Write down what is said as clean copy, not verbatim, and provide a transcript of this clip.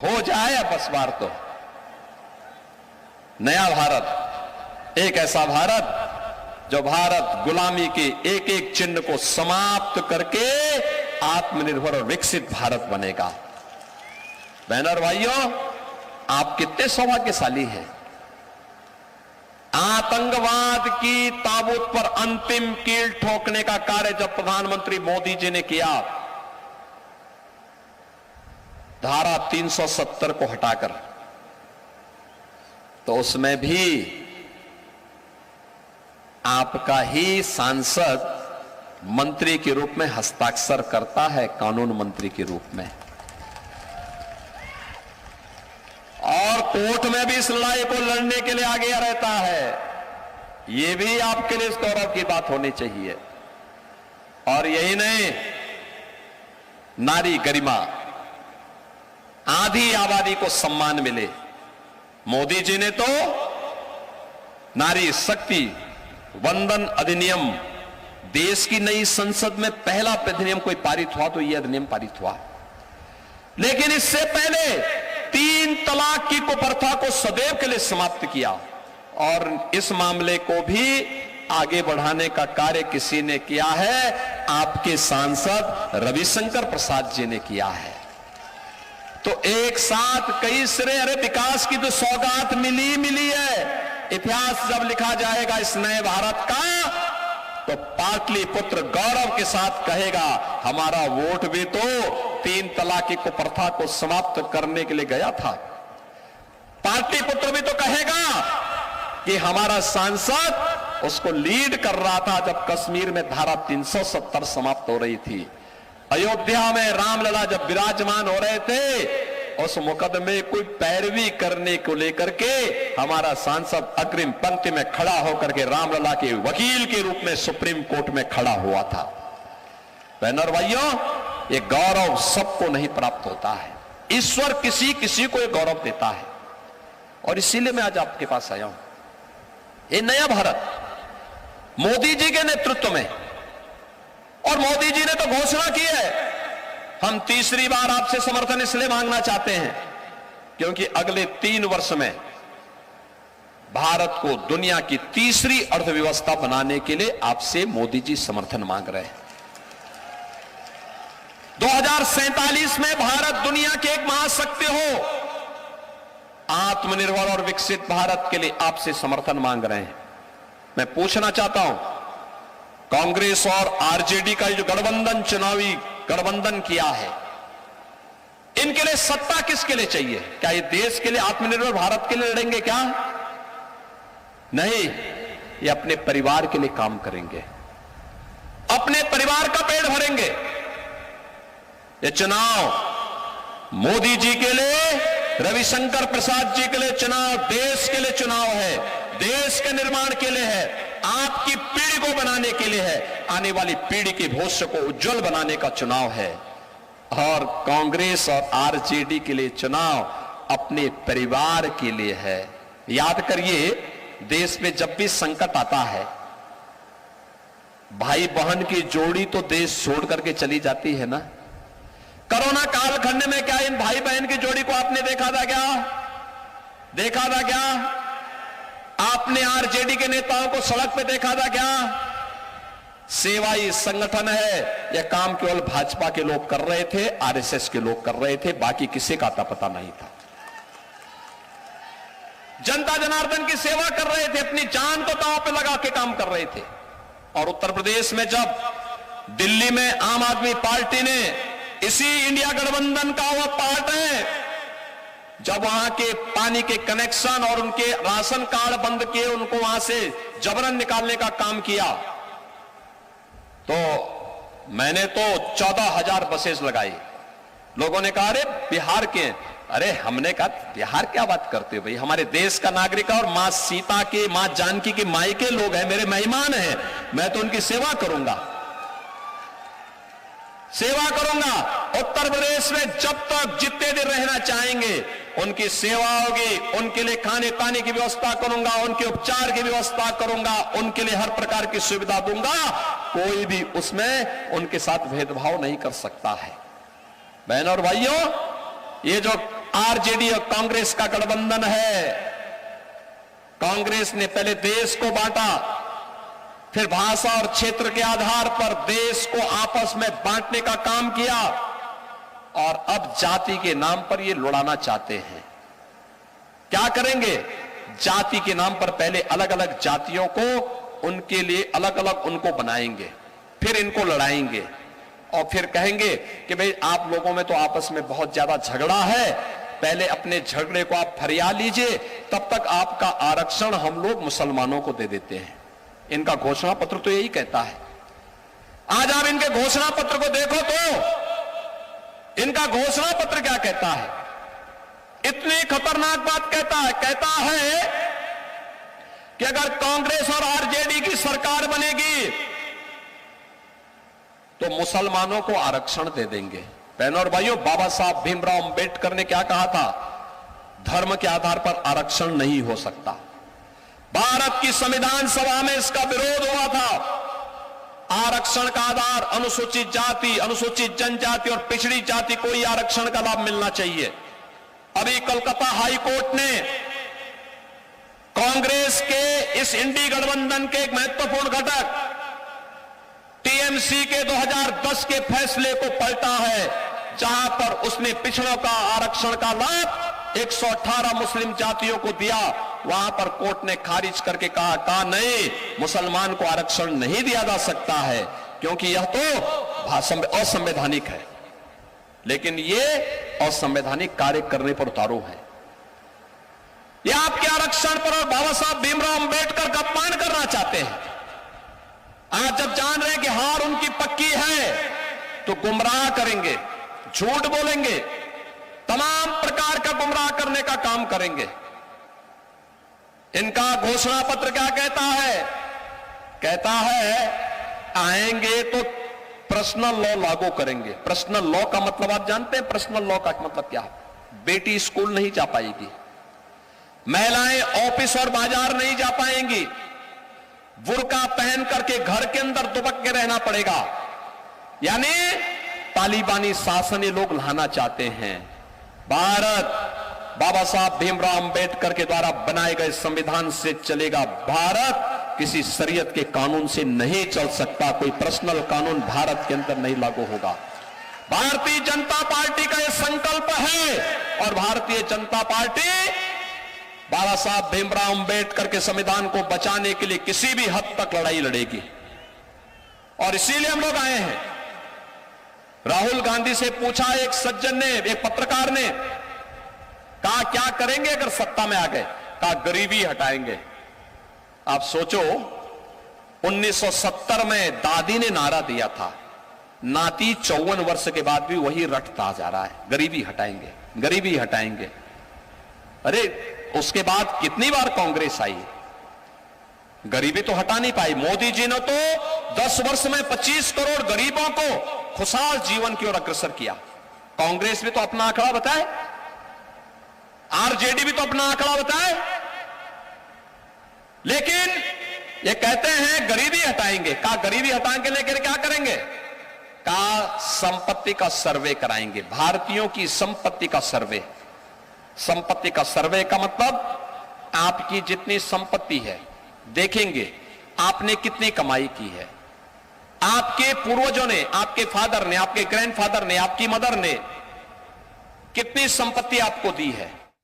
हो जाए अब इस बार तो नया भारत, एक ऐसा भारत जो भारत गुलामी के एक एक चिन्ह को समाप्त करके आत्मनिर्भर और विकसित भारत बनेगा। बहनों और भाइयों, आप कितने सौभाग्यशाली हैं। आतंकवाद की ताबूत पर अंतिम कील ठोकने का कार्य जब प्रधानमंत्री मोदी जी ने किया, धारा 370 को हटाकर, तो उसमें भी आपका ही सांसद मंत्री के रूप में हस्ताक्षर करता है, कानून मंत्री के रूप में। और कोर्ट में भी इस लड़ाई को लड़ने के लिए आगे रहता है। यह भी आपके लिए इस गौरव की बात होनी चाहिए। और यही नहीं, नारी गरिमा, आधी आबादी को सम्मान मिले। मोदी जी ने तो नारी शक्ति वंदन अधिनियम, देश की नई संसद में पहला अधिनियम कोई पारित हुआ तो यह अधिनियम पारित हुआ। लेकिन इससे पहले 3 तलाक की कुप्रथा को सदैव के लिए समाप्त किया। और इस मामले को भी आगे बढ़ाने का कार्य किसी ने किया है, आपके सांसद रविशंकर प्रसाद जी ने किया है। तो एक साथ कई श्रेय, अरे विकास की तो सौगात मिली है। इतिहास जब लिखा जाएगा इस नए भारत का, तो पाटलिपुत्र गौरव के साथ कहेगा, हमारा वोट भी तो 3 तलाक की कुप्रथा को समाप्त करने के लिए गया था। पाटलिपुत्र भी तो कहेगा कि हमारा सांसद उसको लीड कर रहा था जब कश्मीर में धारा 370 समाप्त हो रही थी। अयोध्या में रामलला जब विराजमान हो रहे थे, उस मुकदमे कोई पैरवी करने को लेकर के हमारा सांसद अग्रिम पंक्ति में खड़ा होकर के रामलला के वकील के रूप में सुप्रीम कोर्ट में खड़ा हुआ था। बहनों और भाइयों, ये गौरव सबको नहीं प्राप्त होता है। ईश्वर किसी किसी को ये गौरव देता है। और इसीलिए मैं आज आपके पास आया हूं। ये नया भारत मोदी जी के नेतृत्व में, और मोदी जी ने तो घोषणा की है, हम तीसरी बार आपसे समर्थन इसलिए मांगना चाहते हैं क्योंकि अगले 3 वर्ष में भारत को दुनिया की तीसरी अर्थव्यवस्था बनाने के लिए आपसे मोदी जी समर्थन मांग रहे हैं। 2047 में भारत दुनिया की एक महाशक्ति हो। आत्मनिर्भर और विकसित भारत के लिए आपसे समर्थन मांग रहे हैं। मैं पूछना चाहता हूं, कांग्रेस और आरजेडी का जो गठबंधन, चुनावी गठबंधन किया है, इनके लिए सत्ता किसके लिए चाहिए? क्या ये देश के लिए, आत्मनिर्भर भारत के लिए लड़ेंगे क्या? नहीं, ये अपने परिवार के लिए काम करेंगे, अपने परिवार का पेट भरेंगे। ये चुनाव मोदी जी के लिए, रविशंकर प्रसाद जी के लिए चुनाव देश के लिए चुनाव है, देश के निर्माण के लिए है, आपकी पीढ़ी को बनाने के लिए है, आने वाली पीढ़ी के भविष्य को उज्जवल बनाने का चुनाव है। और कांग्रेस और आरजेडी के लिए चुनाव अपने परिवार के लिए है। याद करिए, देश में जब भी संकट आता है, भाई बहन की जोड़ी तो देश छोड़ करके चली जाती है ना। कोरोना कालखंड में क्या इन भाई बहन की जोड़ी को आपने देखा था क्या? देखा था क्या? आपने आरजेडी के नेताओं को सड़क पे देखा था क्या? सेवाई संगठन है, यह काम केवल भाजपा के लोग कर रहे थे, आरएसएस के लोग कर रहे थे, बाकी किसी का आता पता नहीं था। जनता जनार्दन की सेवा कर रहे थे, अपनी जान को दांव पे लगा के काम कर रहे थे। और उत्तर प्रदेश में जब दिल्ली में आम आदमी पार्टी ने, इसी इंडिया गठबंधन का वह पार्ट है, जब वहां के पानी के कनेक्शन और उनके राशन कार्ड बंद किए, उनको वहां से जबरन निकालने का काम किया, तो मैंने तो 14,000 बसेस लगाई। लोगों ने कहा, अरे बिहार के, अरे हमने कहा बिहार क्या बात करते हो भाई, हमारे देश का नागरिक है और मां सीता के, मां जानकी के मायके लोग हैं, मेरे मेहमान हैं, मैं तो उनकी सेवा करूंगा, सेवा करूंगा। उत्तर प्रदेश में जब तक जितने दिन रहना चाहेंगे उनकी सेवा होगी, उनके लिए खाने पानी की व्यवस्था करूंगा, उनके उपचार की व्यवस्था करूंगा, उनके लिए हर प्रकार की सुविधा दूंगा। कोई भी उसमें उनके साथ भेदभाव नहीं कर सकता है। बहनों और भाइयों, ये जो आरजेडी और कांग्रेस का गठबंधन है। कांग्रेस ने पहले देश को बांटा, फिर भाषा और क्षेत्र के आधार पर देश को आपस में बांटने का काम किया, और अब जाति के नाम पर ये लुढ़ाना चाहते हैं। क्या करेंगे? जाति के नाम पर पहले अलग अलग जातियों को, उनके लिए अलग अलग उनको बनाएंगे, फिर इनको लड़ाएंगे, और फिर कहेंगे कि भाई आप लोगों में तो आपस में बहुत ज्यादा झगड़ा है, पहले अपने झगड़े को आप फरिया लीजिए, तब तक आपका आरक्षण हम लोग मुसलमानों को दे देते हैं। इनका घोषणा पत्र तो यही कहता है। आज आप इनके घोषणा पत्र को देखो तो इनका घोषणा पत्र क्या कहता है? इतनी खतरनाक बात कहता है कि अगर कांग्रेस और आरजेडी की सरकार बनेगी तो मुसलमानों को आरक्षण दे देंगे। बहनों और भाइयों, बाबा साहब भीमराव अंबेडकर ने क्या कहा था? धर्म के आधार पर आरक्षण नहीं हो सकता। भारत की संविधान सभा में इसका विरोध हुआ था। आरक्षण का आधार अनुसूचित जाति, अनुसूचित जनजाति और पिछड़ी जाति को ही आरक्षण का लाभ मिलना चाहिए। अभी कोलकाता हाई कोर्ट ने कांग्रेस के इस इंडी गठबंधन के एक महत्वपूर्ण घटक टीएमसी के 2010 के फैसले को पलटा है, जहां पर उसने पिछड़ों का आरक्षण का लाभ 118 मुस्लिम जातियों को दिया। वहां पर कोर्ट ने खारिज करके कहा नहीं, मुसलमान को आरक्षण नहीं दिया जा सकता है, क्योंकि यह तो असंवैधानिक है। लेकिन ये असंवैधानिक कार्य करने पर उतारू है। यह आपके आरक्षण पर और बाबा साहब भीमराव अंबेडकर का अपमान करना चाहते हैं। आज जब जान रहे हैं कि हार उनकी पक्की है, तो गुमराह करेंगे, झूठ बोलेंगे, तमाम प्रकार का गुमराह करने का काम करेंगे। इनका घोषणा पत्र क्या कहता है? कहता है आएंगे तो पर्सनल लॉ लागू करेंगे। पर्सनल लॉ का मतलब आप जानते हैं? पर्सनल लॉ का मतलब क्या है? बेटी स्कूल नहीं जा पाएगी, महिलाएं ऑफिस और बाजार नहीं जा पाएंगी, बुर्का पहन करके घर के अंदर दुबक के रहना पड़ेगा। यानी तालिबानी शासन ये लोग लाना चाहते हैं। भारत बाबा साहब भीमराव अंबेडकर के द्वारा बनाए गए संविधान से चलेगा। भारत किसी शरीयत के कानून से नहीं चल सकता। कोई पर्सनल कानून भारत के अंदर नहीं लागू होगा। भारतीय जनता पार्टी का यह संकल्प है, और भारतीय जनता पार्टी बाबा साहब भीमराव अंबेडकर के संविधान को बचाने के लिए किसी भी हद तक लड़ाई लड़ेगी। और इसीलिए हम लोग आए हैं। राहुल गांधी से पूछा एक सज्जन ने, एक पत्रकार ने, कहा क्या करेंगे अगर सत्ता में आ गए? कहा गरीबी हटाएंगे। आप सोचो, 1970 में दादी ने नारा दिया था, नाती 54 वर्ष के बाद भी वही रटता जा रहा है, गरीबी हटाएंगे, गरीबी हटाएंगे। अरे उसके बाद कितनी बार कांग्रेस आई, गरीबी तो हटा नहीं पाई। मोदी जी ने तो 10 वर्ष में 25 करोड़ गरीबों को खुशहाल जीवन की ओर अग्रसर किया। कांग्रेस भी तो अपना आंकड़ा बताए, आरजेडी भी तो अपना आंकड़ा बताए, लेकिन ये कहते हैं गरीबी हटाएंगे। कहा गरीबी हटाएंगे, लेकिन क्या करेंगे? कहा संपत्ति का सर्वे कराएंगे, भारतीयों की संपत्ति का सर्वे। संपत्ति का सर्वे का मतलब आपकी जितनी संपत्ति है देखेंगे, आपने कितनी कमाई की है, आपके पूर्वजों ने, आपके फादर ने, आपके ग्रैंडफादर ने, आपकी मदर ने कितनी संपत्ति आपको दी है।